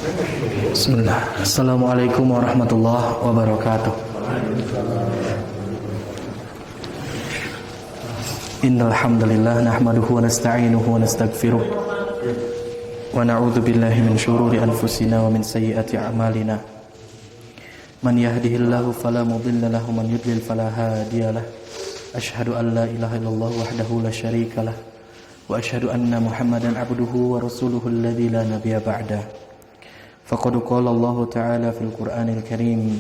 Bismillah. Assalamualaikum warahmatullahi wabarakatuh. Innal hamdalillah nahmaduhu wa nasta'inuhu wa nastaghfiruh wa na'udzu billahi min shururi anfusina wa min sayyiati a'malina. Man yahdihillahu fala mudilla lahu wa man yudlil fala hadiyalah. Asyhadu an la ilaha illallah wahdahu la syarikalah wa asyhadu anna Muhammadan abduhu wa rasuluhu alladzi la nabiyya ba'dah. Faqad qala Allah Ta'ala fil Qur'anil Karim,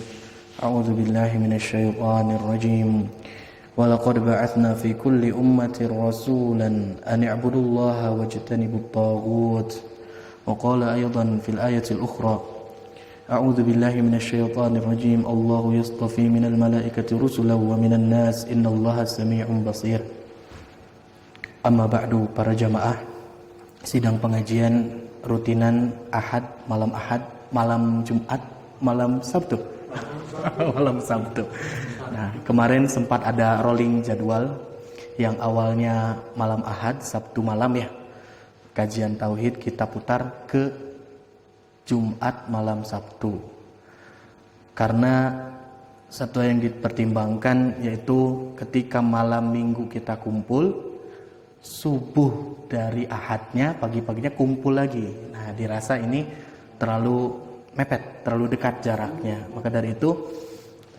a'udzu billahi minasy syaithanir rajim. Wa laqad ba'atsna fi kulli ummatin rasulan an i'budullaha wajtanibut taghut. Wa qala aidan fil ayatil ukhra, a'udzu billahi minasy syaithanir rajim. Allahu yastafi minal malaikati rusulan wa minan nas innallaha samii'un basir. Amma ba'du, para jamaah sidang pengajian rutinan malam Jumat, malam Sabtu. Malam Sabtu. Nah, kemarin sempat ada rolling jadwal yang awalnya malam Ahad, Sabtu malam ya. Kajian tauhid kita putar ke Jumat malam Sabtu. Karena satu yang dipertimbangkan yaitu ketika malam Minggu kita kumpul, subuh dari Ahadnya, pagi-paginya kumpul lagi. Nah, dirasa ini terlalu mepet, terlalu dekat jaraknya. Maka dari itu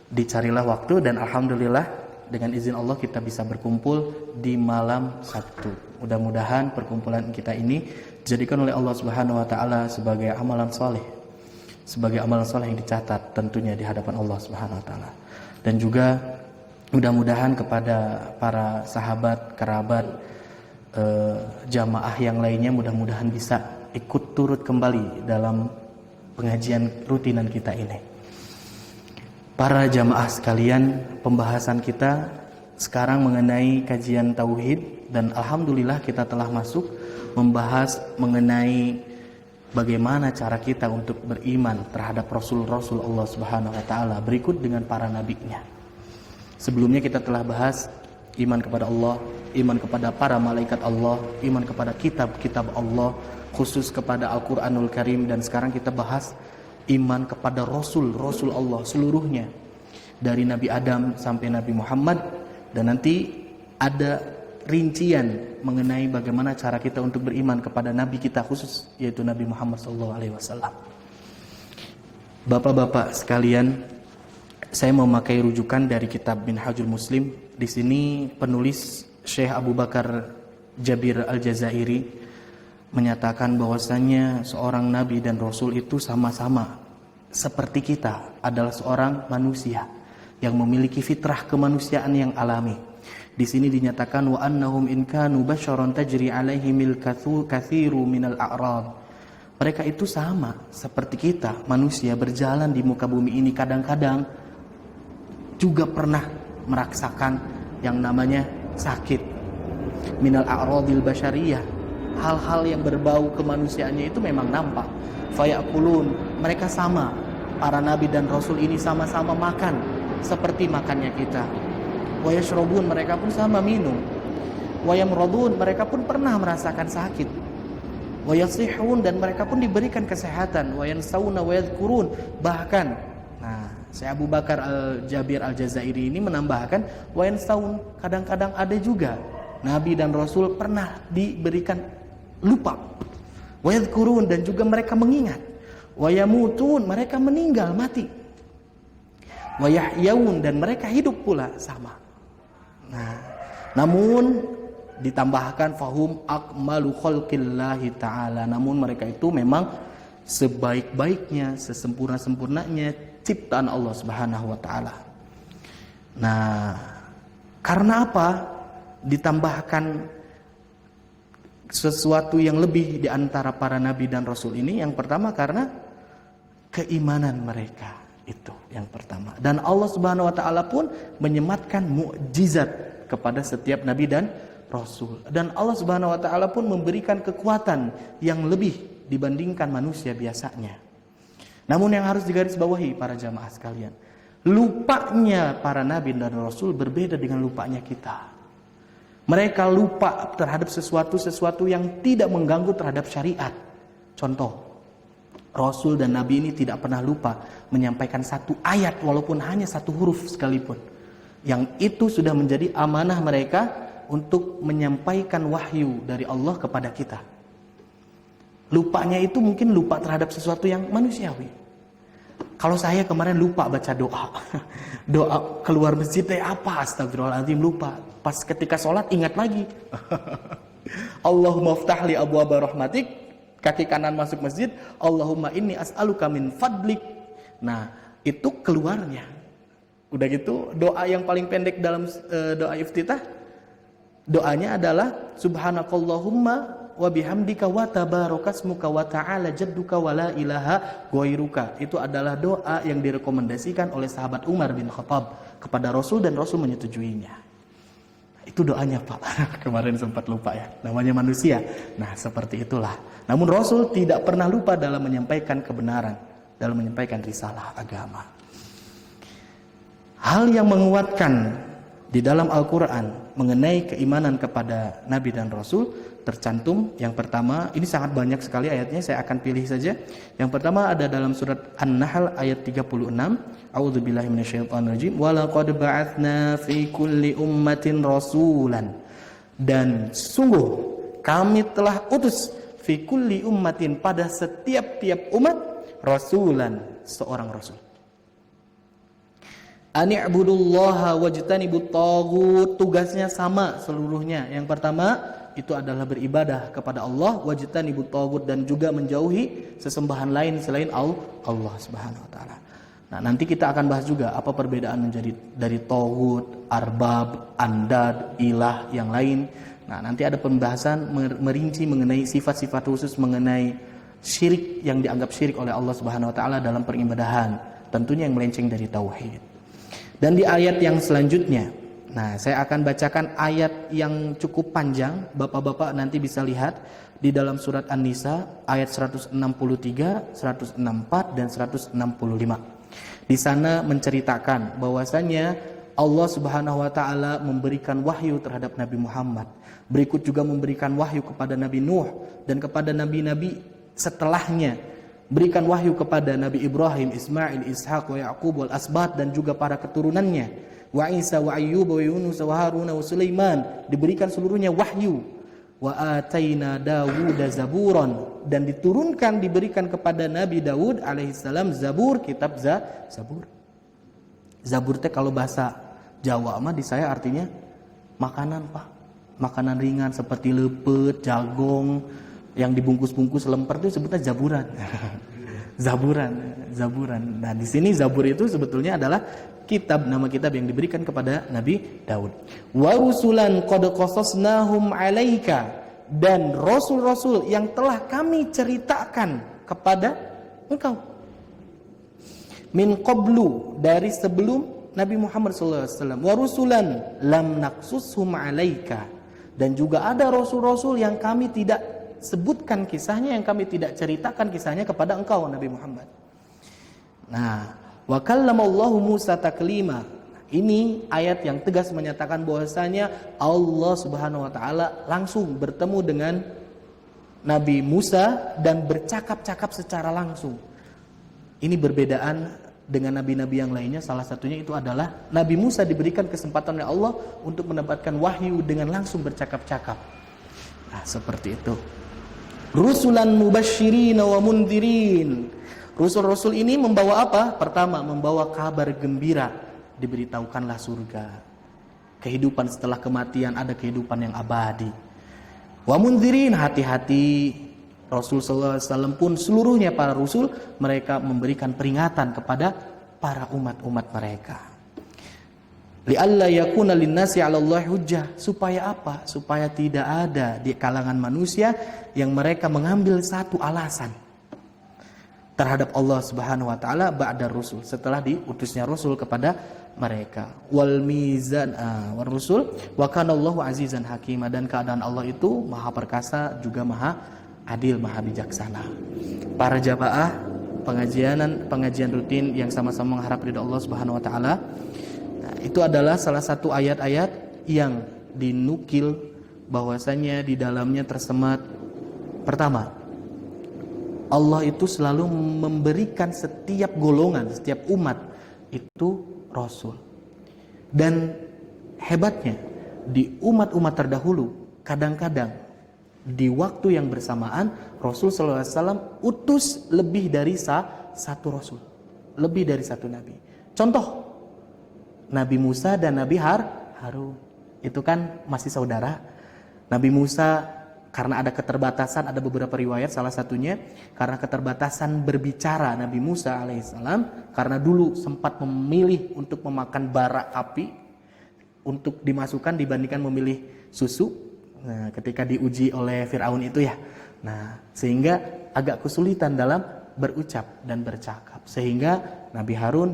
dicarilah waktu dan alhamdulillah dengan izin Allah kita bisa berkumpul di malam Sabtu. Mudah-mudahan perkumpulan kita ini dijadikan oleh Allah Subhanahu wa taala sebagai amalan soleh. Sebagai amalan soleh yang dicatat tentunya di hadapan Allah Subhanahu wa taala. Dan juga mudah-mudahan kepada para sahabat, kerabat, jamaah yang lainnya mudah-mudahan bisa ikut turut kembali dalam pengajian rutinan kita ini. Para jamaah sekalian, pembahasan kita sekarang mengenai kajian tauhid dan alhamdulillah kita telah masuk membahas mengenai bagaimana cara kita untuk beriman terhadap Rasul-Rasul Allah Subhanahu wa taala berikut dengan para nabinya. Sebelumnya kita telah bahas iman kepada Allah, iman kepada para malaikat Allah, iman kepada kitab-kitab Allah, khusus kepada Al-Quranul Karim. Dan sekarang kita bahas iman kepada Rasul-Rasul Allah seluruhnya, dari Nabi Adam sampai Nabi Muhammad. Dan nanti ada rincian mengenai bagaimana cara kita untuk beriman kepada Nabi kita khusus, yaitu Nabi Muhammad SAW. Bapak-bapak sekalian, saya mau memakai rujukan dari kitab Minhajul Muslim. Di sini penulis Syekh Abu Bakar Jabir Al-Jazairi menyatakan bahwasanya seorang nabi dan rasul itu sama-sama seperti kita, adalah seorang manusia yang memiliki fitrah kemanusiaan yang alami. Di sini dinyatakan wa annahum in kanu basyaran tajri alaihimil kathiru minal a'rad. Mereka itu sama seperti kita, manusia berjalan di muka bumi ini, kadang-kadang juga pernah merasakan yang namanya sakit. Minal a'radil basyariyah, hal-hal yang berbau kemanusiaannya itu memang nampak. Fayakulun, mereka sama, para nabi dan rasul ini sama-sama makan seperti makannya kita. Wayashrabun, mereka pun sama minum. Wayamradun, mereka pun pernah merasakan sakit. Wayasihun, dan mereka pun diberikan kesehatan. Wayansawna wayadhkurun, bahkan Syekh Abu Bakar Al-Jabir Al-Jazairi ini menambahkan wayansawun, kadang-kadang ada juga nabi dan rasul pernah diberikan lupa. Wayadhkurun, dan juga mereka mengingat. Wayamutun, mereka meninggal, mati. Wayahyaun, dan mereka hidup pula, sama. Nah, namun ditambahkan fahum akmalu khalqillahi ta'ala, namun mereka itu memang sebaik-baiknya, sesempurna-sempurnanya ciptaan Allah Subhanahu wa taala. Nah, karena apa ditambahkan sesuatu yang lebih di antara para nabi dan rasul ini? Yang pertama karena keimanan mereka, itu yang pertama. Dan Allah Subhanahu wa taala pun menyematkan mukjizat kepada setiap nabi dan rasul. Dan Allah Subhanahu wa taala pun memberikan kekuatan yang lebih dibandingkan manusia biasanya. Namun yang harus digarisbawahi para jamaah sekalian, lupanya para nabi dan rasul berbeda dengan lupanya kita. Mereka lupa terhadap sesuatu yang tidak mengganggu terhadap syariat. Contoh, Rasul dan Nabi ini tidak pernah lupa menyampaikan satu ayat walaupun hanya satu huruf sekalipun. Yang itu sudah menjadi amanah mereka untuk menyampaikan wahyu dari Allah kepada kita. Lupanya itu mungkin lupa terhadap sesuatu yang manusiawi. Kalau saya kemarin lupa baca doa. Doa keluar masjid apa? Astagfirullahaladzim, lupa. Pas ketika sholat ingat lagi. Allahumma ftahli abwaaba rahmatik. Kaki kanan masuk masjid, Allahumma inni as'aluka min fadlik. Nah, itu keluarnya. Udah gitu, doa yang paling pendek dalam doa iftitah, doanya adalah subhanakallahumma wa bihamdika wa tabarakasmuka wa ta'ala jadduka wa la ilaha ghairuka. Itu adalah doa yang direkomendasikan oleh sahabat Umar bin Khattab kepada Rasul dan Rasul menyetujuinya. Itu doanya Pak. Kemarin sempat lupa ya. Namanya manusia. Nah seperti itulah. Namun Rasul tidak pernah lupa dalam menyampaikan kebenaran, dalam menyampaikan risalah agama. Hal yang menguatkan di dalam Al-Quran mengenai keimanan kepada Nabi dan Rasul tercantum. Yang pertama, ini sangat banyak sekali ayatnya, saya akan pilih saja. Yang pertama ada dalam surat An-Nahl ayat 36. A'udzubillahi minasyaitonirrajim. Wa laqad ba'atsna fi kulli ummatin rasulan. Dan sungguh kami telah utus fi kulli ummatin, pada setiap-tiap umat, rasulan, seorang rasul. Ani'budullaha wajtanibut taghut. Tugasnya sama seluruhnya. Yang pertama itu adalah beribadah kepada Allah, wajtanibut taghut, dan juga menjauhi sesembahan lain selain Allah Subhanahu wa taala. Nah, nanti kita akan bahas juga apa perbedaan menjadi dari taghut, arbab, andad, ilah yang lain. Nah, nanti ada pembahasan merinci mengenai sifat-sifat khusus mengenai syirik yang dianggap syirik oleh Allah Subhanahu wa taala dalam peribadahan, tentunya yang melenceng dari tauhid. Dan di ayat yang selanjutnya, nah saya akan bacakan ayat yang cukup panjang, Bapak-bapak nanti bisa lihat di dalam surat An-Nisa ayat 163, 164 dan 165. Di sana menceritakan bahwasanya Allah Subhanahu wa taala memberikan wahyu terhadap Nabi Muhammad. Berikut juga memberikan wahyu kepada Nabi Nuh dan kepada nabi-nabi setelahnya. Berikan wahyu kepada Nabi Ibrahim, Ismail, Ishaq, wa Yaqub wal asbat, dan juga para keturunannya. Wa Isa wa Ayyub wa Yunus wa Harun wa Sulaiman, diberikan seluruhnya wahyu. Wa ataina Dawuda zaburan, dan diturunkan diberikan kepada Nabi Daud alaihissalam zabur, kitab Zabur. Zabur teh kalau bahasa Jawa mah di saya artinya makanan Pak. Makanan ringan seperti lepet, jagong yang dibungkus-bungkus lemper itu sebutnya jaburan. Zaburan. Nah, di sini Zabur itu sebetulnya adalah nama kitab yang diberikan kepada Nabi Daud. Wa rusulan qad qasasnahum 'alaika, dan rasul-rasul yang telah kami ceritakan kepada engkau. Min qablu, dari sebelum Nabi Muhammad SAW. Wa rusulan lam naqsushum 'alaika, dan juga ada rasul-rasul yang kami tidak sebutkan kisahnya, yang kami tidak ceritakan kisahnya kepada engkau Nabi Muhammad. Nah, wa kallamallahu Musa taklima. Ini ayat yang tegas menyatakan bahwasanya Allah Subhanahu wa taala langsung bertemu dengan Nabi Musa dan bercakap-cakap secara langsung. Ini berbedaan dengan nabi-nabi yang lainnya. Salah satunya itu adalah Nabi Musa diberikan kesempatan oleh Allah untuk mendapatkan wahyu dengan langsung bercakap-cakap. Nah, seperti itu. Rusulan mubasysyirin wa mundzirin. Rasul-rasul ini membawa apa? Pertama, membawa kabar gembira, diberitahukanlah surga. Kehidupan setelah kematian, ada kehidupan yang abadi. Wa mundzirin, hati-hati. Rasul sallallahu alaihi wasallam pun seluruhnya para rasul, mereka memberikan peringatan kepada para umat-umat mereka. Li'alla yakuna linnasi 'alallahi hujjah, supaya apa? Supaya tidak ada di kalangan manusia yang mereka mengambil satu alasan terhadap Allah Subhanahu wa taala ba'da rusul, setelah diutusnya rasul kepada mereka. Wal mizan war rusul wa kana Allahu azizan hakima, dan keadaan Allah itu maha perkasa juga maha adil, maha bijaksana. Para jamaah pengajian rutin yang sama-sama mengharap ridha Allah Subhanahu wa taala, itu adalah salah satu ayat-ayat yang dinukil bahwasanya di dalamnya tersemat pertama Allah itu selalu memberikan setiap golongan, setiap umat itu rasul. Dan hebatnya di umat-umat terdahulu kadang-kadang di waktu yang bersamaan Rasul sallallahu alaihi wasallam utus lebih dari satu rasul, lebih dari satu nabi. Contoh Nabi Musa dan Nabi Harun itu kan masih saudara. Nabi Musa karena ada keterbatasan, ada beberapa riwayat, salah satunya karena keterbatasan berbicara Nabi Musa alaihissalam, karena dulu sempat memilih untuk memakan bara api untuk dimasukkan dibandingkan memilih susu. Nah, ketika diuji oleh Firaun itu ya, nah sehingga agak kesulitan dalam berucap dan bercakap, sehingga Nabi Harun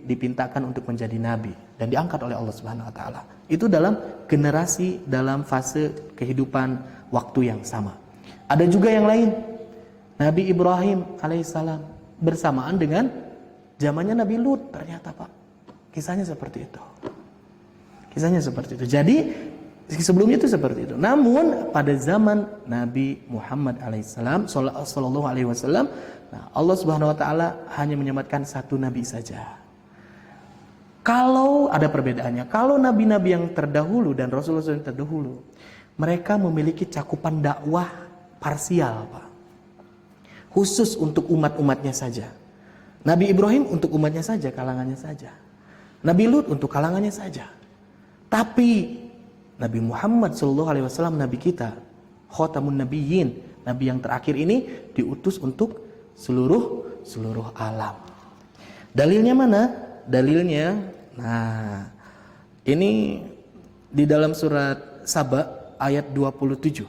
dipintakan untuk menjadi nabi dan diangkat oleh Allah Subhanahu Wa Taala. Itu dalam generasi, dalam fase kehidupan waktu yang sama. Ada juga yang lain, Nabi Ibrahim alaihissalam bersamaan dengan zamannya Nabi Lut, ternyata Pak. Kisahnya seperti itu. Kisahnya seperti itu. Jadi sebelumnya itu seperti itu. Namun pada zaman Nabi Muhammad alaihissalam sallallahu alaihi wasallam, nah, Allah Subhanahu wa taala hanya menyebutkan satu nabi saja. Kalau ada perbedaannya, kalau nabi-nabi yang terdahulu dan rasul-rasul yang terdahulu, mereka memiliki cakupan dakwah parsial, Pak. Khusus untuk umat-umatnya saja. Nabi Ibrahim untuk umatnya saja, kalangannya saja. Nabi Lut untuk kalangannya saja. Tapi Nabi Muhammad SAW, Nabi kita, Khatamun Nabiyyin, Nabi yang terakhir ini diutus untuk seluruh alam. Dalilnya mana? Dalilnya, nah ini di dalam surat Saba ayat 27.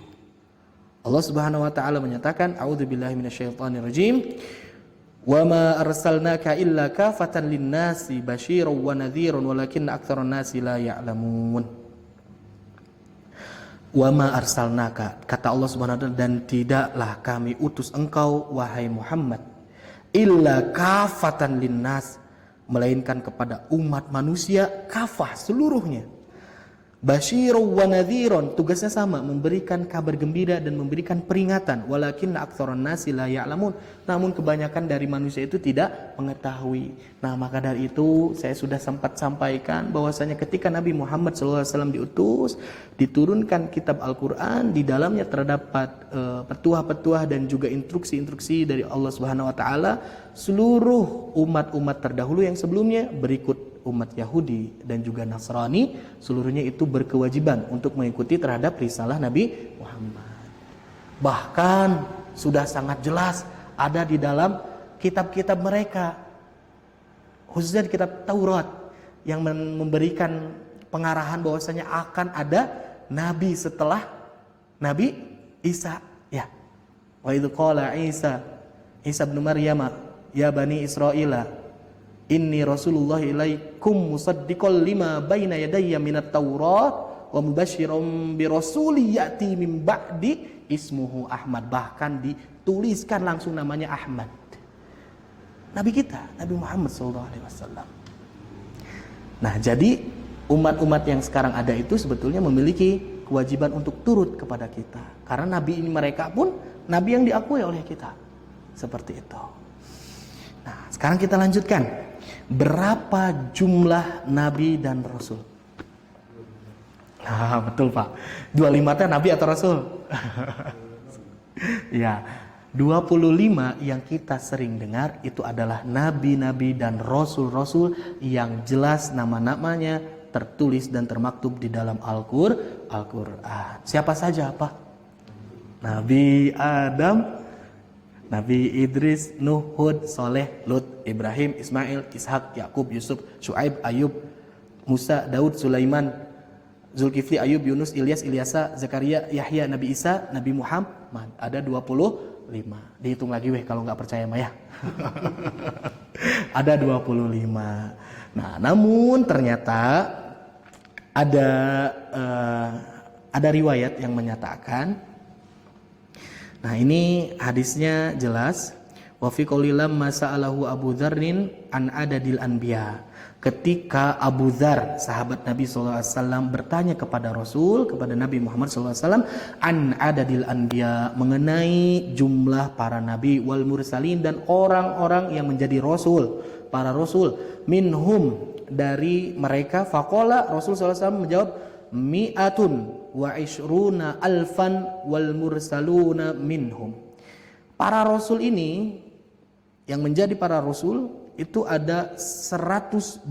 Allah Subhanahu wa taala menyatakan, a'udzubillahi minasyaitonirrajim. Wa ma arsalnaka illa kafatan lin-nasi basyiran wa nadhiran walakinna aktsaran nasi la ya'lamun. Wa ma arsalnaka, kata Allah Subhanahu wa taala, dan tidaklah kami utus engkau wahai Muhammad illa kafatan lin-nas, melainkan kepada umat manusia kafah seluruhnya. Basyiran wa nadhiran, tugasnya sama, memberikan kabar gembira dan memberikan peringatan. Walakinna aktsaran nasi la ya'lamun, namun kebanyakan dari manusia itu tidak mengetahui. Nah, maka dari itu saya sudah sempat sampaikan bahwasanya ketika Nabi Muhammad SAW diutus, diturunkan kitab Al-Qur'an, di dalamnya terdapat petuah-petuah dan juga instruksi-instruksi dari Allah Subhanahu wa taala. Seluruh umat-umat terdahulu yang sebelumnya, berikut umat Yahudi dan juga Nasrani, seluruhnya itu berkewajiban untuk mengikuti terhadap risalah Nabi Muhammad. Bahkan sudah sangat jelas ada di dalam kitab-kitab mereka, khususnya di kitab Taurat, yang memberikan pengarahan bahwasanya akan ada nabi setelah Nabi Isa, ya. Wa idz qala Isa bin Maryam, ya bani Israila, inni Rasulullah ilaikum musaddiqan lima baina yadayya minat Taurat wa mubasysyiran bi rasuli ya'ti min ba'di ismuhu Ahmad. Bahkan dituliskan langsung namanya Ahmad. Nabi kita, Nabi Muhammad SAW. Nah, jadi umat-umat yang sekarang ada itu sebetulnya memiliki kewajiban untuk turut kepada kita. Karena nabi ini mereka pun nabi yang diakui oleh kita. Seperti itu. Nah, sekarang kita lanjutkan. Berapa jumlah nabi dan rasul? Nah, betul Pak. 25 teh nabi atau rasul? Ya, 25 yang kita sering dengar itu adalah nabi-nabi dan rasul-rasul yang jelas nama-namanya tertulis dan termaktub di dalam Al-Qur'an. Siapa saja Pak? Nabi Adam, Nabi Idris, Nuh, Hud, Soleh, Lut, Ibrahim, Ismail, Ishak, Yakub, Yusuf, Syuaib, Ayub, Musa, Daud, Sulaiman, Zulkifli, Ayub, Yunus, Ilyas, Ilyasa, Zakaria, Yahya, Nabi Isa, Nabi Muhammad. Ada 25. Dihitung lagi kalau nggak percaya mah ya. Ada 25. Nah, namun ternyata ada riwayat yang menyatakan, nah ini hadisnya jelas, Wa fi qouli lamma sa'alahu Abu Dzarrin an adadil anbiya. Ketika Abu Dzar, sahabat Nabi SAW, bertanya kepada Rasul, kepada Nabi Muhammad SAW, an adadil anbiya, mengenai jumlah para nabi wal mursalin, dan orang-orang yang menjadi rasul, para rasul, minhum, dari mereka, faqala, Rasul SAW menjawab, mi'atun wa ishruna alfan wal mursaluna minhum. Para rasul ini, yang menjadi para rasul itu ada 120.000.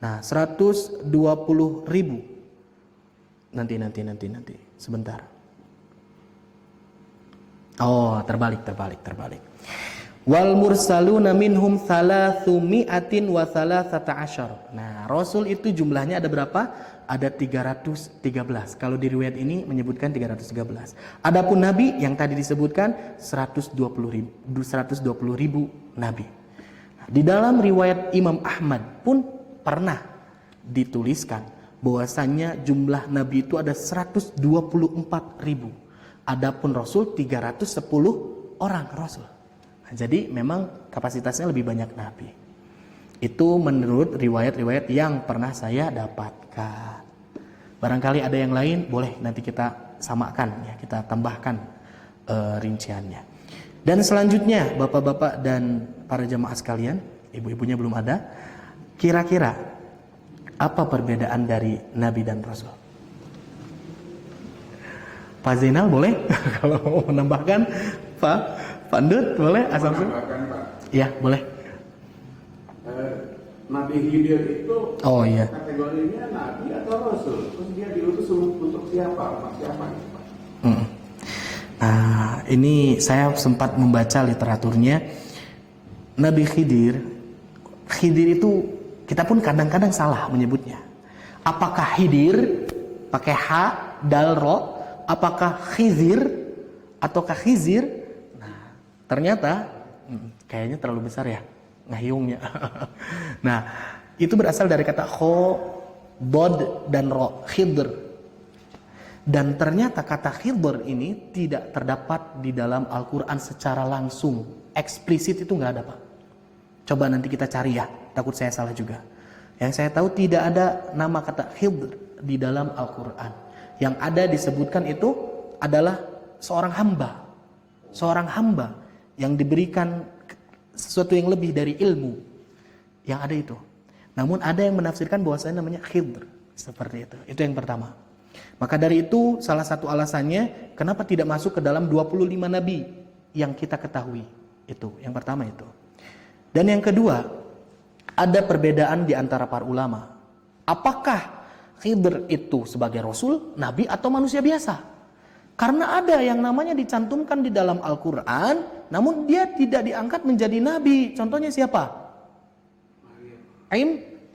Nah, 120.000. Nanti. Sebentar. Oh, terbalik. Wal mursaluna minhum 313. Nah, rasul itu jumlahnya ada berapa? Ada 313. Kalau di riwayat ini menyebutkan 313. Adapun nabi yang tadi disebutkan 120.000 nabi. Di dalam riwayat Imam Ahmad pun pernah dituliskan bahwasannya jumlah nabi itu ada 124.000. Adapun rasul 310 orang rasul. Nah, jadi memang kapasitasnya lebih banyak nabi. Itu menurut riwayat-riwayat yang pernah saya dapatkan. Barangkali ada yang lain, boleh nanti kita samakan ya, kita tambahkan rinciannya. Dan selanjutnya, bapak-bapak dan para jamaah sekalian, ibu-ibunya belum ada, kira-kira apa perbedaan dari nabi dan rasul? Pak Zainal boleh? Kalau mau menambahkan, Pak Pandut boleh? Asal ya, boleh. Nabi Khidir itu kategorinya nabi atau rasul? Terus dia diutus untuk siapa? Untuk siapa? Nah, ini saya sempat membaca literaturnya. Nabi Khidir itu kita pun kadang-kadang salah menyebutnya. Apakah Khidir pakai ha, dal, ro? Apakah Khizir ataukah Khizir? Nah, ternyata kayaknya terlalu besar ya ngahyungnya. Nah, itu berasal dari kata kho, bod, dan ro, khidr. Dan ternyata kata khidr ini tidak terdapat di dalam Al-Quran secara langsung. Eksplisit itu nggak ada, Pak. Coba nanti kita cari ya, takut saya salah juga. Yang saya tahu tidak ada nama kata khidr di dalam Al-Quran. Yang ada disebutkan itu adalah seorang hamba. Seorang hamba yang diberikan sesuatu yang lebih dari ilmu yang ada itu. Namun ada yang menafsirkan bahwasanya namanya Khidr, seperti itu. Itu yang pertama. Maka dari itu salah satu alasannya kenapa tidak masuk ke dalam 25 nabi yang kita ketahui. Itu yang pertama itu. Dan yang kedua, ada perbedaan di antara para ulama. Apakah Khidr itu sebagai rasul, nabi atau manusia biasa? Karena ada yang namanya dicantumkan di dalam Al-Quran, namun dia tidak diangkat menjadi nabi. Contohnya siapa?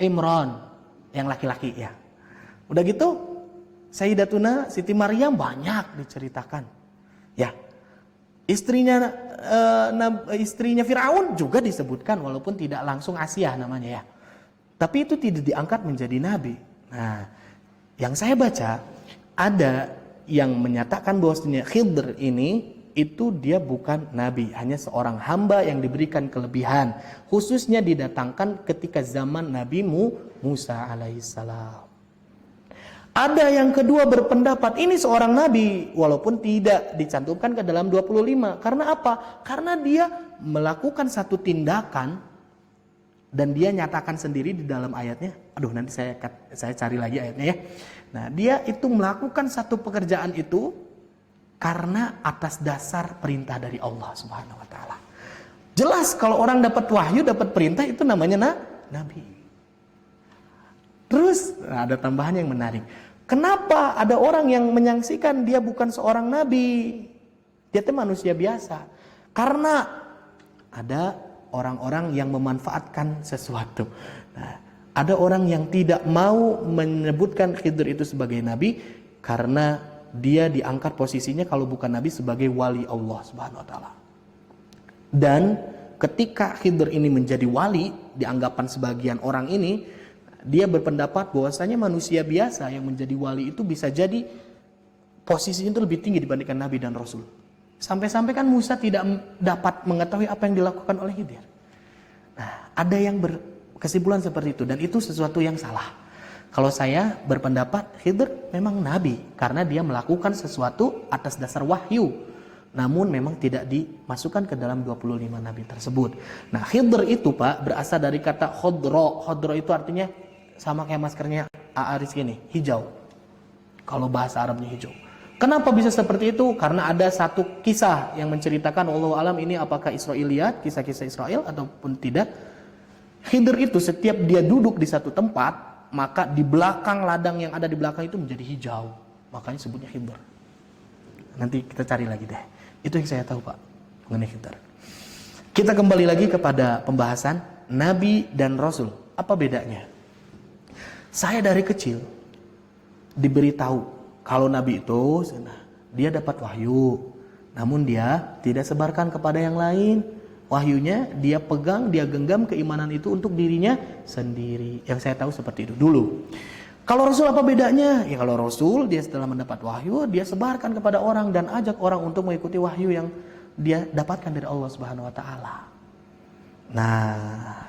Imran, yang laki-laki ya. Udah gitu, Sayyidatuna Siti Maryam banyak diceritakan. Ya, istrinya Firaun juga disebutkan, walaupun tidak langsung Asia namanya ya. Tapi itu tidak diangkat menjadi nabi. Nah, yang saya baca ada yang menyatakan bahwasanya Khidr ini itu dia bukan nabi, hanya seorang hamba yang diberikan kelebihan, khususnya didatangkan ketika zaman Nabi Musa alaihissalam. Ada yang kedua berpendapat ini seorang nabi walaupun tidak dicantumkan ke dalam 25. Karena apa? Karena dia melakukan satu tindakan dan dia nyatakan sendiri di dalam ayatnya. Aduh, nanti saya cari lagi ayatnya ya. Nah, dia itu melakukan satu pekerjaan itu karena atas dasar perintah dari Allah Subhanahu wa taala. Jelas kalau orang dapat wahyu, dapat perintah itu namanya nabi. Terus ada tambahan yang menarik. Kenapa ada orang yang menyaksikan dia bukan seorang nabi? Dia itu manusia biasa. Karena ada orang-orang yang memanfaatkan sesuatu. Nah, ada orang yang tidak mau menyebutkan Khidr itu sebagai nabi karena dia diangkat posisinya kalau bukan nabi sebagai wali Allah Subhanahu wa taala. Dan ketika Khidr ini menjadi wali, dianggapan sebagian orang ini, dia berpendapat bahwasanya manusia biasa yang menjadi wali itu bisa jadi posisinya itu lebih tinggi dibandingkan nabi dan rasul. Sampai-sampai kan Musa tidak dapat mengetahui apa yang dilakukan oleh Khidir. Nah, ada yang berkesimpulan seperti itu dan itu sesuatu yang salah. Kalau saya berpendapat Khidir memang nabi karena dia melakukan sesuatu atas dasar wahyu. Namun memang tidak dimasukkan ke dalam 25 nabi tersebut. Nah, Khidir itu Pak berasal dari kata khodro. Khodro itu artinya sama kayak maskernya Aaris gini, hijau. Kalau bahasa Arabnya hijau. Kenapa bisa seperti itu? Karena ada satu kisah yang menceritakan wallahu alam ini apakah Israiliyat, kisah-kisah Israel ataupun tidak. Khidir itu setiap dia duduk di satu tempat, maka di belakang ladang yang ada di belakang itu menjadi hijau. Makanya sebutnya Khidir. Nanti kita cari lagi deh. Itu yang saya tahu Pak mengenai Khidir. Kita kembali lagi kepada pembahasan Nabi dan Rasul. Apa bedanya? Saya dari kecil diberitahu kalau Nabi itu dia dapat wahyu, namun dia tidak sebarkan kepada yang lain. Wahyunya dia pegang, dia genggam keimanan itu untuk dirinya sendiri. Yang saya tahu seperti itu dulu. Kalau Rasul apa bedanya? Ya kalau Rasul dia setelah mendapat wahyu, dia sebarkan kepada orang dan ajak orang untuk mengikuti wahyu yang dia dapatkan dari Allah Subhanahu wa taala. Nah,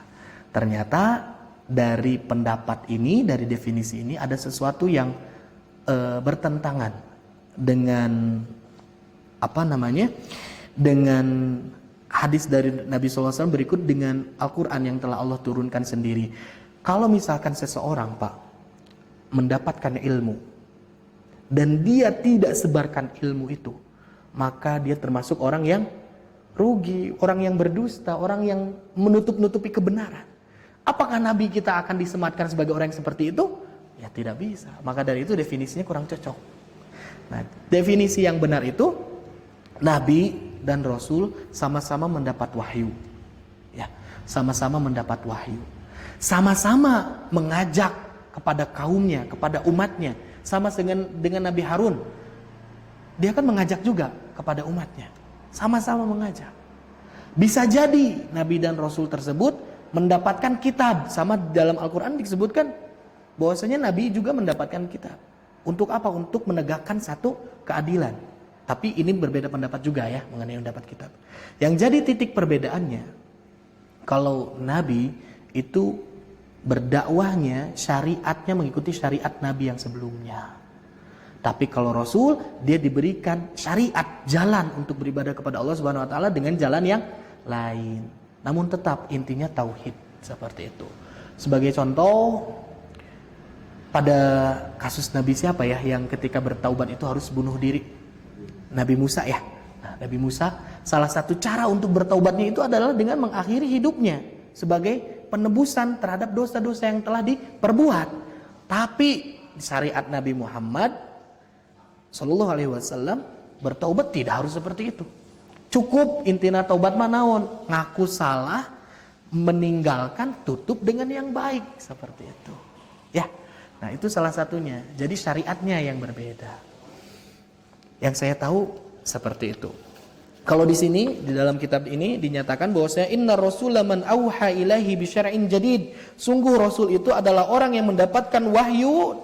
ternyata dari pendapat ini, dari definisi ini ada sesuatu yang bertentangan dengan dengan hadis dari Nabi SAW berikut dengan Al-Quran yang telah Allah turunkan sendiri. Kalau misalkan seseorang Pak mendapatkan ilmu dan dia tidak sebarkan ilmu itu, maka dia termasuk orang yang rugi, orang yang berdusta, orang yang menutup-nutupi kebenaran. Apakah Nabi kita akan disematkan sebagai orang yang seperti itu? Ya tidak bisa. Maka dari itu definisinya kurang cocok. Nah, definisi yang benar itu Nabi dan Rasul sama-sama mendapat wahyu. Ya, sama-sama mendapat wahyu. Sama-sama mengajak kepada kaumnya, kepada umatnya. Sama dengan Nabi Harun. Dia kan mengajak juga kepada umatnya. Sama-sama mengajak. Bisa jadi Nabi dan Rasul tersebut mendapatkan kitab. Sama dalam Al-Quran disebutkan bahwasanya Nabi juga mendapatkan kitab. Untuk apa? Untuk menegakkan satu keadilan. Tapi ini berbeda pendapat juga ya mengenai mendapat kitab. Yang jadi titik perbedaannya, kalau Nabi itu berdakwahnya, syariatnya mengikuti syariat Nabi yang sebelumnya. Tapi kalau Rasul, dia diberikan syariat, jalan untuk beribadah kepada Allah Subhanahu wa taala dengan jalan yang lain. Namun tetap intinya tauhid, seperti itu. Sebagai contoh, pada kasus Nabi siapa ya yang ketika bertaubat itu harus bunuh diri? Nabi Musa ya. Nah, Nabi Musa salah satu cara untuk bertaubatnya itu adalah dengan mengakhiri hidupnya sebagai penebusan terhadap dosa-dosa yang telah diperbuat. Tapi syariat Nabi Muhammad Sallallahu Alaihi Wasallam bertaubat tidak harus seperti itu. Cukup intina taubat manaon, ngaku salah, meninggalkan, tutup dengan yang baik, seperti itu. Ya. Nah, itu salah satunya. Jadi syariatnya yang berbeda. Yang saya tahu seperti itu. Kalau di sini di dalam kitab ini dinyatakan bahwasanya inna rasula man auha ilaihi bi syar'in jadid. Sungguh Rasul itu adalah orang yang mendapatkan wahyu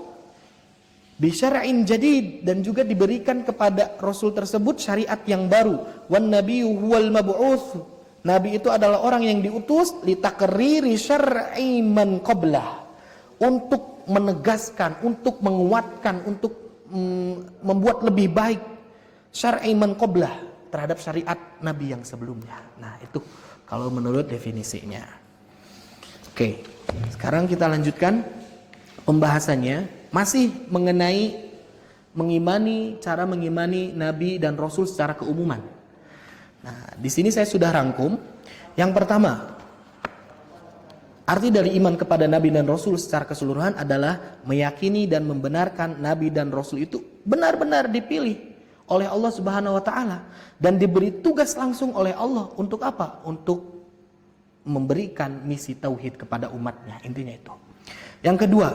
bi syar'in jadid dan juga diberikan kepada Rasul tersebut syariat yang baru. Wan nabiyyu huwal mab'uts. Nabi itu adalah orang yang diutus li taqriri syar'i man qablah. Untuk menegaskan, untuk menguatkan, untuk membuat lebih baik syar'i man qablah terhadap syariat Nabi yang sebelumnya. Nah, itu kalau menurut definisinya. Oke, sekarang kita lanjutkan pembahasannya masih mengenai cara mengimani Nabi dan Rasul secara keumuman. Nah, di sini saya sudah rangkum. Yang pertama, arti dari iman kepada Nabi dan Rasul secara keseluruhan adalah meyakini dan membenarkan Nabi dan Rasul itu benar-benar dipilih oleh Allah Subhanahu wa taala dan diberi tugas langsung oleh Allah untuk apa? Untuk memberikan misi tauhid kepada umatnya, intinya itu. Yang kedua,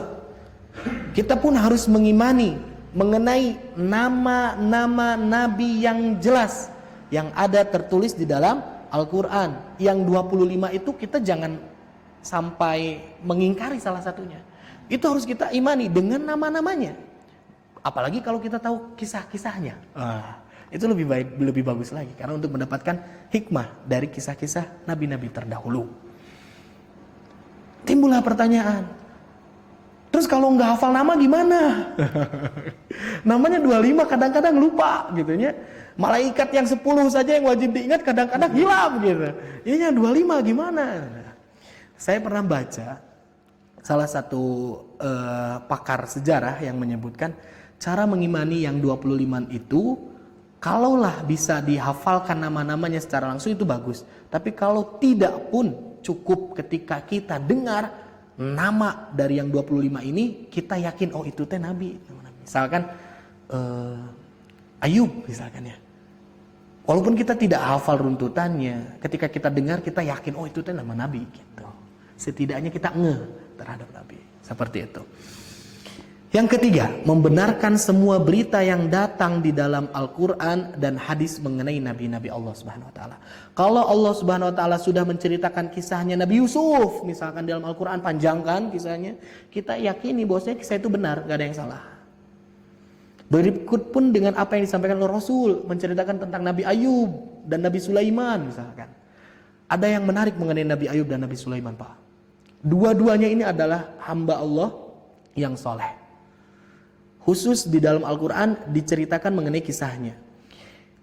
kita pun harus mengimani mengenai nama-nama Nabi yang jelas yang ada tertulis di dalam Al-Quran. Yang 25 itu kita jangan sampai mengingkari salah satunya. Itu harus kita imani dengan nama-namanya. Apalagi kalau kita tahu kisah-kisahnya. itu lebih bagus lagi karena untuk mendapatkan hikmah dari kisah-kisah nabi-nabi terdahulu. Timbullah pertanyaan, terus kalau nggak hafal nama gimana? Namanya 25 kadang-kadang lupa gitu ya. Malaikat yang 10 saja yang wajib diingat kadang-kadang hilang gitu. Ininya 25 gimana? Saya pernah baca salah satu pakar sejarah yang menyebutkan cara mengimani yang 25 itu kalaulah bisa dihafalkan nama-namanya secara langsung itu bagus. Tapi kalau tidak pun cukup ketika kita dengar nama dari yang 25 ini kita yakin oh itu teh nabi. Misalkan Ayub misalkan ya. Walaupun kita tidak hafal runtutannya, ketika kita dengar kita yakin oh itu teh nama nabi gitu. Setidaknya kita ngeh terhadap nabi. Seperti itu. Yang ketiga, membenarkan semua berita yang datang di dalam Al-Quran dan hadis mengenai nabi-nabi Allah Subhanahu Wa Taala. Kalau Allah Subhanahu Wa Taala sudah menceritakan kisahnya Nabi Yusuf, misalkan dalam Al-Quran panjang kan kisahnya, kita yakini bahwasanya kisah itu benar, gak ada yang salah. Berikut pun dengan apa yang disampaikan oleh Rasul, menceritakan tentang Nabi Ayub dan Nabi Sulaiman misalkan. Ada yang menarik mengenai Nabi Ayub dan Nabi Sulaiman, Pak. Dua-duanya ini adalah hamba Allah yang soleh. Khusus di dalam Al-Quran diceritakan mengenai kisahnya.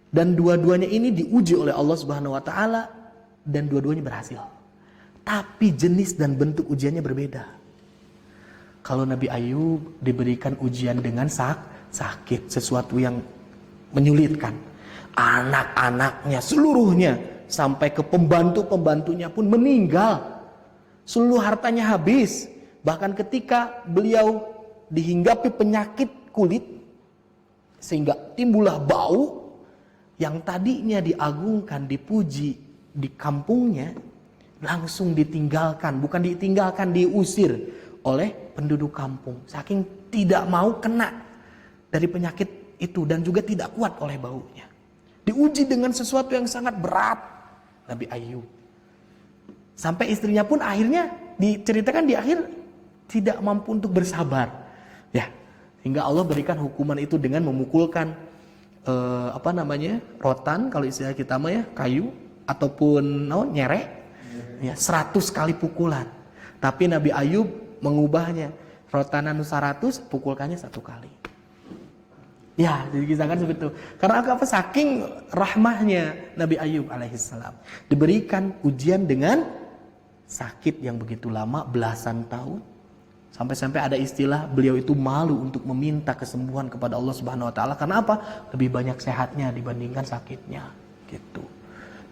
Dan dua-duanya ini diuji oleh Allah Subhanahu Wa Taala dan dua-duanya berhasil. Tapi jenis dan bentuk ujiannya berbeda. Kalau Nabi Ayub diberikan ujian dengan sakit, sesuatu yang menyulitkan. Anak-anaknya seluruhnya sampai ke pembantu-pembantunya pun meninggal. Seluruh hartanya habis. Bahkan ketika beliau dihinggapi penyakit kulit sehingga timbullah bau yang tadinya diagungkan, dipuji di kampungnya langsung ditinggalkan, bukan ditinggalkan, diusir oleh penduduk kampung saking tidak mau kena dari penyakit itu dan juga tidak kuat oleh baunya. Diuji dengan sesuatu yang sangat berat Nabi Ayub. Sampai istrinya pun akhirnya diceritakan di akhir tidak mampu untuk bersabar. Ya, hingga Allah berikan hukuman itu dengan memukulkan rotan kalau istilah kita mah ya, kayu ataupun nyerek ya 100 kali pukulan. Tapi Nabi Ayub mengubahnya, rotanan 100 pukulkannya 1 kali. Ya, dikisahkan seperti itu. Karena apa? Saking rahmahnya Nabi Ayub alaihissalam diberikan ujian dengan sakit yang begitu lama, belasan tahun. Sampai-sampai ada istilah beliau itu malu untuk meminta kesembuhan kepada Allah Subhanahu Wa Taala. Karena apa? Lebih banyak sehatnya dibandingkan sakitnya, gitu.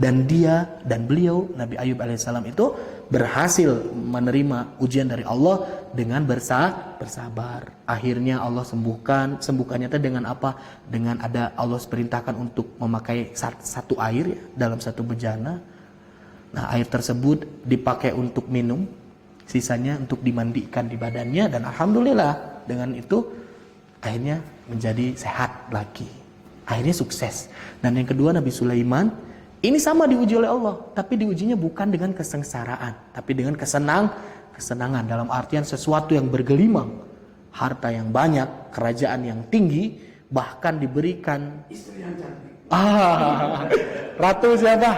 Dan dia dan beliau Nabi Ayub alaihissalam itu berhasil menerima ujian dari Allah dengan bersabar. Akhirnya Allah sembuhkannya itu dengan apa? Dengan ada Allah perintahkan untuk memakai satu air ya, dalam satu bejana. Nah, air tersebut dipakai untuk minum. Sisanya untuk dimandikan di badannya dan alhamdulillah dengan itu akhirnya menjadi sehat lagi. Akhirnya sukses. Dan yang kedua Nabi Sulaiman ini sama diuji oleh Allah, tapi diujinya bukan dengan kesengsaraan, tapi dengan kesenangan dalam artian sesuatu yang bergelimang, harta yang banyak, kerajaan yang tinggi, bahkan diberikan Istri yang cantik. Ratu siapa?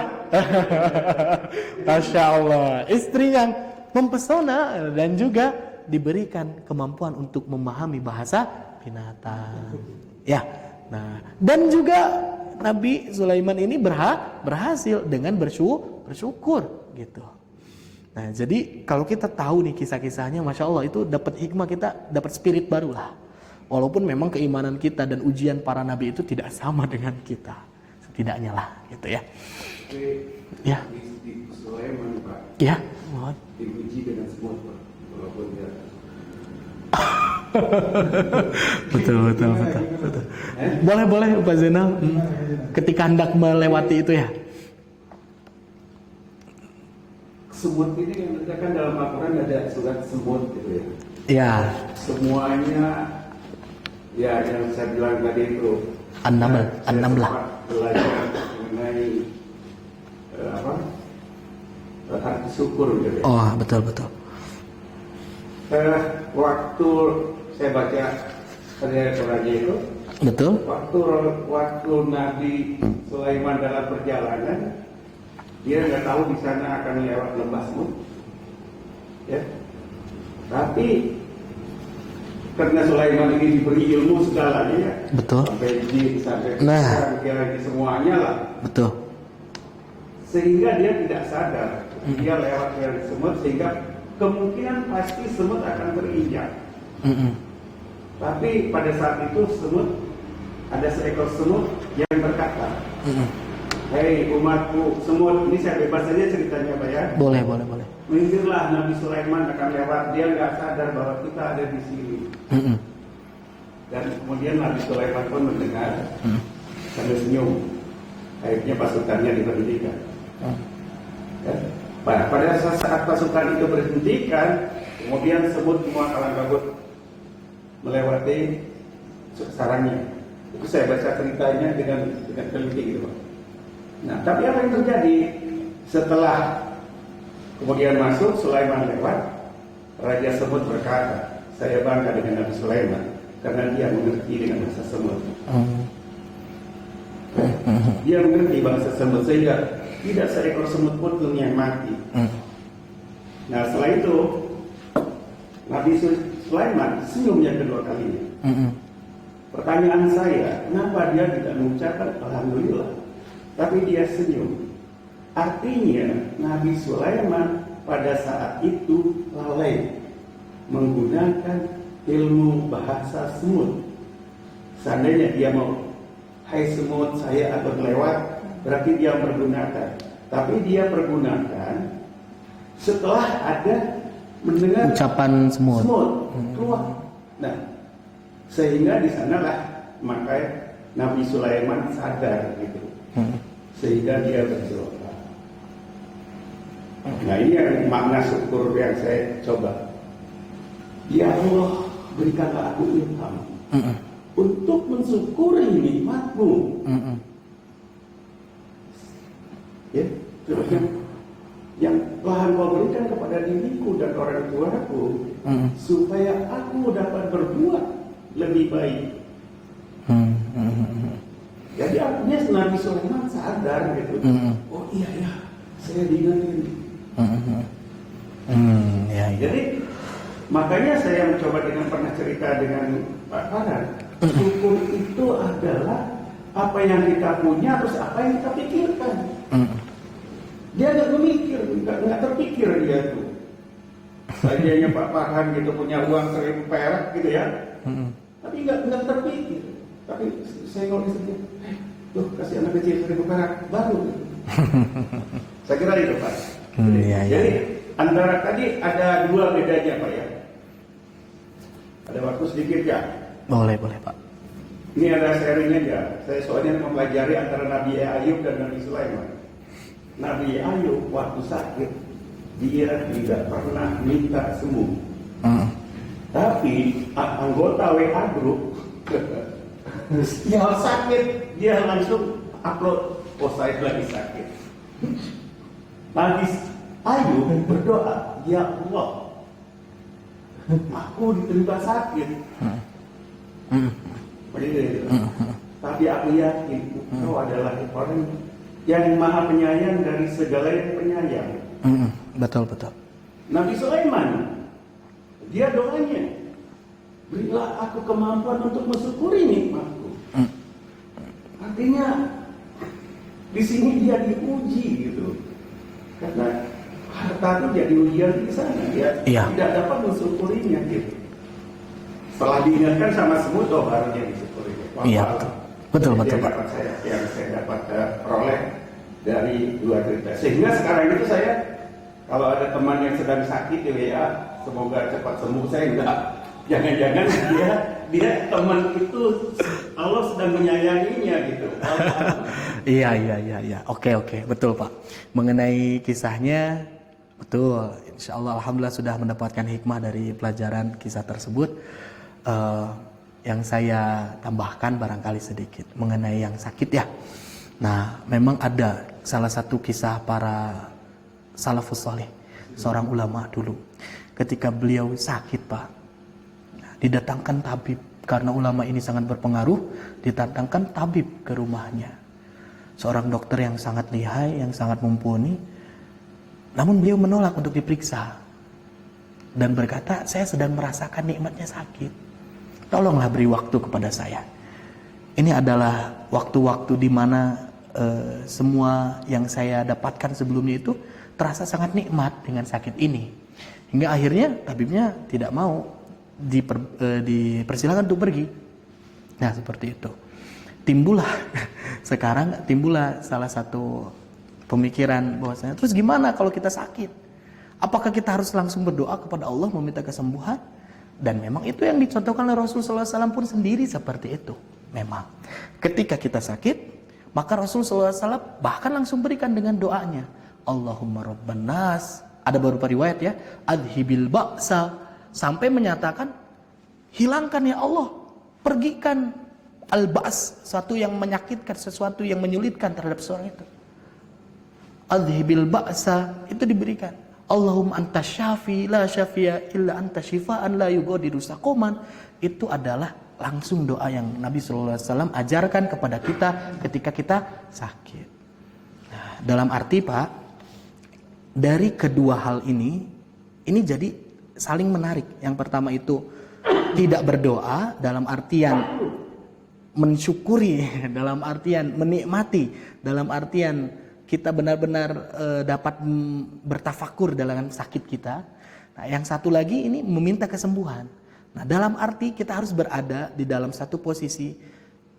Masya Allah, istri yang mempesona dan juga diberikan kemampuan untuk memahami bahasa binatang. Ya, nah dan juga Nabi Sulaiman ini berhasil dengan bersyukur gitu. Nah jadi kalau kita tahu nih kisah-kisahnya, masya Allah itu dapat hikmah, kita dapat spirit baru lah. Walaupun memang keimanan kita dan ujian para nabi itu tidak sama dengan kita, setidaknya lah gitu ya. Ya. Di Sulaiman Pak. Ya. Diuji dengan semua Pak, walaupun dia. betul. Boleh Pak Zainal. Ketika hendak melewati itu ya. Semut ini kan dalam Al-Quran ada surat semut gitu ya. Ya. Semuanya ya yang saya bilang tadi itu. An-Naml lah. Belajar mengenai arti syukur gitu ya. Oh betul. Waktu saya baca Saudara itu Betul. Waktu Nabi Sulaiman dalam perjalanan, dia nggak tahu di sana akan lewat lembah Semut, ya. Tapi karena Sulaiman ini diberi ilmu segalanya, ya. Betul. Sampai jin, sampai Nah. dia semuanya lah. Betul. Sehingga dia tidak sadar dia lewat dari semut, sehingga kemungkinan pasti semut akan terinjak. Tapi pada saat itu ada seekor semut yang berkata, hei umatku semut, ini saya bebas saja ceritanya Pak ya. Boleh. Minggirlah, Nabi Sulaiman akan lewat. Dia nggak sadar bahwa kita ada di sini. Dan kemudian Nabi Sulaiman pun mendengar sambil senyum. Akhirnya pasukannya diberhentikan. Ya. Pada saat pasukan itu berhentikan, kemudian semut semua kalang kabut melewati sarangnya. Itu saya baca ceritanya dengan teliti gitu Pak. Nah, tapi apa yang terjadi setelah kemudian masuk Sulaiman lewat, Raja Semut berkata, saya bangga dengan Nabi Sulaiman karena dia mengerti dengan bahasa semut. Dia mengerti bahasa semut sehingga tidak seekor semut pun yang mati. Nah, setelah itu Nabi Sulaiman senyum yang kedua kalinya. Pertanyaan saya, kenapa dia tidak mengucapkan alhamdulillah, tapi dia senyum? Artinya Nabi Sulaiman pada saat itu lalai menggunakan ilmu bahasa semut. Seandainya dia mau, hai semut saya akan lewat, berarti dia menggunakan. Tapi dia pergunakan setelah ada mendengar Ucapan semut. keluar. Nah, sehingga di sanalah maka Nabi Sulaiman sadar gitu. Sehingga dia berdoa. Nah, ini yang makna syukur yang saya coba. Ya Allah, berikanlah aku ilham untuk mensyukuri nikmat-Mu. Ya, terus yang telah Engkau berikan kepada diriku dan orang tuaku, supaya aku dapat berbuat lebih baik. Jadi artinya Nabi Sulaiman sadar gitu. Oh iya ya, saya diingetin. Ya. Jadi makanya saya mencoba pernah cerita dengan Pak Farhan. Syukur itu adalah apa yang kita punya terus apa yang kita pikirkan. Dia nggak memikir, nggak terpikir dia tuh. Sajanya Pak Farhan gitu punya uang 1.000 perak gitu ya. Tapi nggak terpikir. Tapi saya kalau disebut, tuh kasih anak kecil 1.000 perak baru. Saya kira itu Pak. Jadi antara tadi ada dua bedanya Pak ya. Ada waktu sedikit ya. Boleh Pak. Ini ada sharing aja. Saya soalnya mempelajari antara Nabi Ayub dan Nabi Sulaiman. Nabi Ayub waktu sakit dia tidak pernah minta sembuh. Tapi anggota WA grup yang sakit dia langsung upload, oh saya lagi sakit. Nabi Ayub berdoa, ya Allah, aku diterima sakit. Tapi aku yakin Engkau adalah orang yang maha penyayang dari segala yang penyayang. Betul. Nabi Sulaiman, dia doanya, berilah aku kemampuan untuk mensyukuri nikmat-Mu. Artinya di sini dia diuji gitu, karena harta itu jadi ujian di sana, dia tidak dapat mensyukurinya gitu. Setelah diingatkan sama semut, baru dia disyukuri. Iya, betul Pak. Yang saya dapat peroleh dari dua cerita. Sehingga sekarang itu saya kalau ada teman yang sedang sakit ya, semoga cepat sembuh. Saya enggak, jangan-jangan dia teman itu Allah sedang menyayanginya gitu. Iya. Oke, betul Pak. Mengenai kisahnya, betul. Insya Allah, alhamdulillah sudah mendapatkan hikmah dari pelajaran kisah tersebut. Yang saya tambahkan barangkali sedikit mengenai yang sakit ya. Nah, memang ada salah satu kisah para salafus saleh, seorang ulama dulu. Ketika beliau sakit Pak, didatangkan tabib Karena ulama ini sangat berpengaruh, didatangkan tabib ke rumahnya. Seorang dokter yang sangat lihai, yang sangat mumpuni. Namun beliau menolak untuk diperiksa. Dan berkata, saya sedang merasakan nikmatnya sakit. Tolonglah beri waktu kepada saya. Ini adalah waktu-waktu di mana semua yang saya dapatkan sebelumnya itu terasa sangat nikmat dengan sakit ini. Hingga akhirnya tabibnya tidak mau dipersilakan untuk pergi. Nah, seperti itu. Timbullah salah satu pemikiran bahwasanya, terus gimana kalau kita sakit? Apakah kita harus langsung berdoa kepada Allah meminta kesembuhan? Dan memang itu yang dicontohkan oleh Rasulullah SAW pun sendiri seperti itu. Memang ketika kita sakit, maka Rasulullah SAW bahkan langsung berikan dengan doanya, Allahumma rabban nas. Ada beberapa riwayat ya, adhibil ba'sa, sampai menyatakan, hilangkan ya Allah, pergikan al-ba's, sesuatu yang menyakitkan, sesuatu yang menyulitkan terhadap seorang itu. Adhibil ba'sa, itu diberikan. Allahumma anta syafi la syafiya illa anta syifaan la yughadiru saqaman. Itu adalah langsung doa yang Nabi SAW ajarkan kepada kita ketika kita sakit. Nah, dalam arti Pak, dari kedua hal ini jadi saling menarik. Yang pertama itu tidak berdoa dalam artian mensyukuri, dalam artian menikmati, dalam artian kita benar-benar dapat bertafakur dalam sakit kita. Nah, yang satu lagi ini meminta kesembuhan. Nah, dalam arti kita harus berada di dalam satu posisi,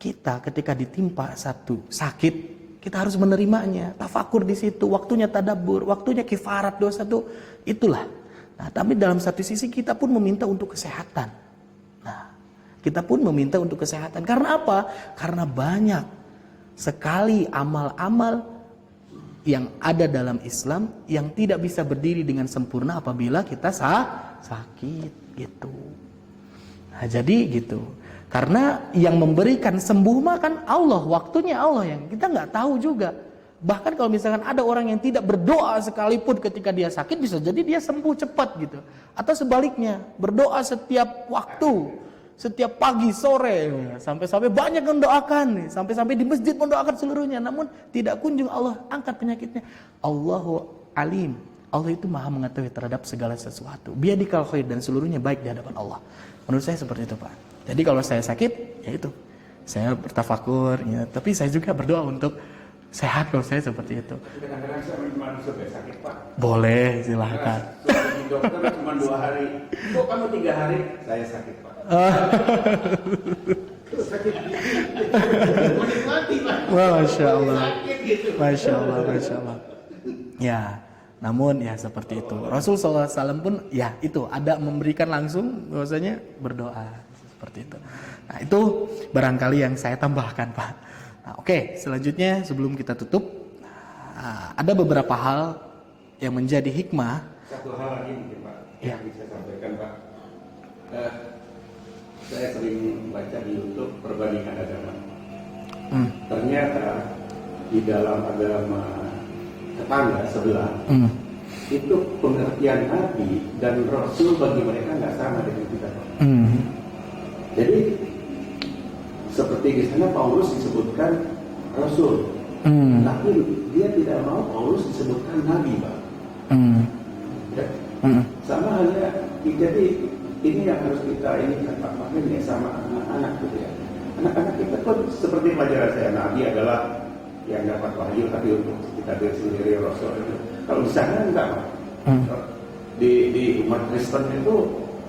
kita ketika ditimpa satu sakit, kita harus menerimanya, tafakur di situ, waktunya tadabbur, waktunya kifarat dosa itu, itulah. Nah, tapi dalam satu sisi kita pun meminta untuk kesehatan. Nah, kita pun meminta untuk kesehatan. Karena apa? Karena banyak sekali amal-amal yang ada dalam Islam yang tidak bisa berdiri dengan sempurna apabila kita sakit gitu. Nah, jadi gitu. Karena yang memberikan sembuh mah kan Allah, waktunya Allah, yang kita nggak tahu juga. Bahkan kalau misalkan ada orang yang tidak berdoa sekalipun ketika dia sakit, bisa jadi dia sembuh cepat gitu. Atau sebaliknya, berdoa setiap waktu, setiap pagi, sore, sampai-sampai banyak yang mendoakan nih, sampai-sampai di masjid mendoakan seluruhnya, namun tidak kunjung Allah angkat penyakitnya. Allahu alim, Allah itu maha mengetahui terhadap segala sesuatu. Biyadikal khair, dan seluruhnya baik di hadapan Allah. Menurut saya seperti itu Pak. Jadi kalau saya sakit, ya itu, saya bertafakur, ya. Tapi saya juga berdoa untuk sehat kalau saya seperti itu. Kadang-kadang saya manusia sakit Pak. Boleh, silahkan. Dokter cuma 2 hari, kok kamu 3 hari? Saya sakit Pak. Sakit menikmati Pak. Masya Allah. Sakit gitu. Masya Allah, Masya Allah. Ya, namun ya seperti itu. Rasul SAW pun ya itu ada memberikan langsung bahwasanya berdoa seperti itu. Nah, itu barangkali yang saya tambahkan Pak. Nah, oke, selanjutnya sebelum kita tutup, ada beberapa hal yang menjadi hikmah. Satu hal lagi mungkin Pak, Ya. yang bisa sampaikan Pak. Saya sering baca di YouTube perbandingan agama. Ternyata di dalam agama tetangga sebelah itu pengertian Nabi dan Rasul bagi mereka nggak sama dengan kita Pak. Jadi seperti di sana Paulus disebutkan Rasul, tapi dia tidak mau Paulus disebutkan Nabi Pak. Ya. Sama halnya, jadi ini yang harus kita ini kan Pak Fahim ya, sama anak-anak gitu ya. Anak-anak kita pun seperti pelajaran saya, Nabi adalah yang dapat wahyu, tapi untuk kita diri sendiri Rasul itu. Kalau di sana enggak Pak. Di umat Kristen itu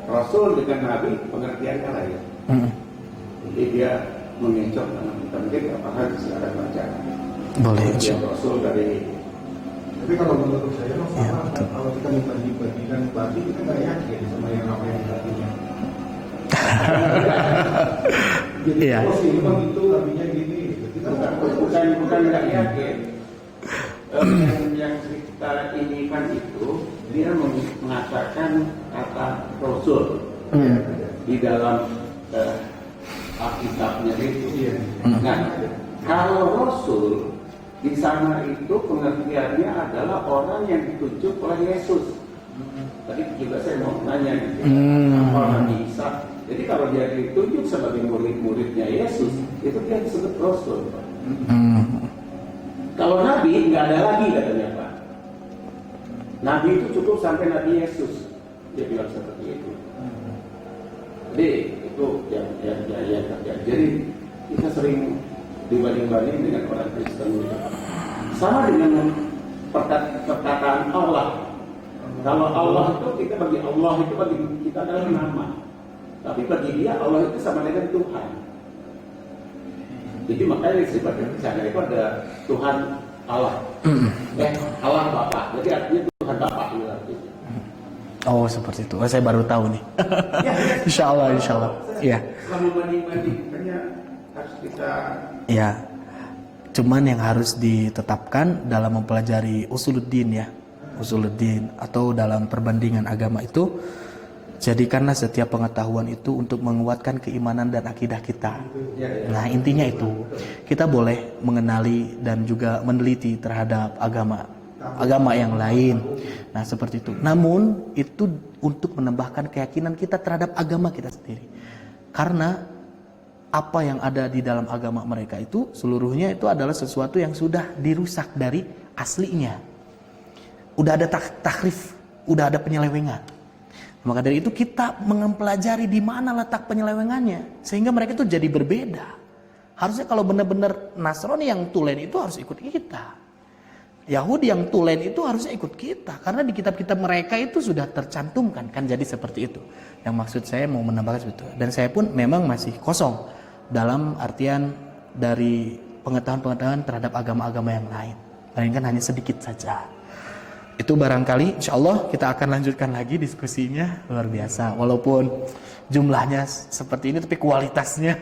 Rasul dengan Nabi pengertiannya lain. Jadi dia mengecoh anak kita, mungkin nggak paham silakan baca. Boleh. Rasul dari. Tapi kalau menurut saya kalau kita membagi-bagikan berarti kita nggak yakin sama yang apa yang artinya. Jadi Iya. oh sih memang itu artinya gini. Kita bukan nggak yakin. Yang kita ini kan itu dia mengatakan kata Rasul di dalam Alkitabnya itu. Nah, kalau Rasul di sana itu pengertiannya adalah orang yang ditunjuk oleh Yesus. Tadi juga saya mau nanya gitu. Apa Nabi Isa Jadi kalau dia ditunjuk sebagai murid-muridnya Yesus, itu dia disebut Rasul. Kalau Nabi nggak ada lagi katanya Pak. Nabi itu cukup sampai Nabi Yesus, dia bilang seperti itu. Jadi itu yang terjadi. Jadi kita sering dibanding-banding dengan orang Kristen gitu. Sama dengan perkataan Allah. Kalau Allah itu kita bagi Allah itu bagi kita adalah nama. Tapi bagi dia Allah itu sama dengan Tuhan. Jadi makanya disebut di sana itu ada Tuhan Allah. Allah Bapa. Jadi artinya Tuhan Bapa itu artinya. Oh seperti itu. Oh, saya baru tahu nih. Insya Allah. Iya. Kalau membanding-bandingkannya harus kita. Ya. Cuman yang harus ditetapkan dalam mempelajari usuluddin ya. Usuluddin atau dalam perbandingan agama itu, jadikanlah setiap pengetahuan itu untuk menguatkan keimanan dan akidah kita. Nah intinya itu, kita boleh mengenali dan juga meneliti terhadap agama yang lain. Nah seperti itu. Namun itu untuk menambahkan keyakinan kita terhadap agama kita sendiri. Karena apa yang ada di dalam agama mereka itu seluruhnya itu adalah sesuatu yang sudah dirusak dari aslinya. Udah ada tahrif, udah ada penyelewengan. Maka dari itu kita mempelajari di mana letak penyelewengannya sehingga mereka itu jadi berbeda. Harusnya kalau benar-benar Nasrani yang tulen itu harus ikut kita. Yahudi yang tulen itu harusnya ikut kita karena di kitab-kitab mereka itu sudah tercantumkan kan, jadi seperti itu. Yang maksud saya mau menambahkan seperti itu. Dan saya pun memang masih kosong dalam artian dari pengetahuan-pengetahuan terhadap agama-agama yang lain. Melainkan hanya sedikit saja. Itu barangkali insya Allah kita akan lanjutkan lagi diskusinya, luar biasa. Walaupun jumlahnya seperti ini tapi kualitasnya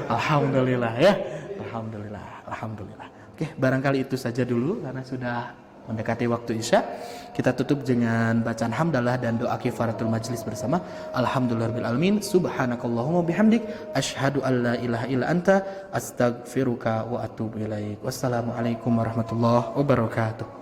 alhamdulillah ya. Alhamdulillah. Oke, barangkali itu saja dulu karena sudah mendekati waktu Isya. Kita tutup dengan bacaan hamdalah dan doa kifaratul majlis bersama. Alhamdulillahirabbil alamin. Subhanakallahumma bihamdik asyhadu an la ilaha illa anta astaghfiruka wa atubu ilaik. Wassalamualaikum warahmatullahi wabarakatuh.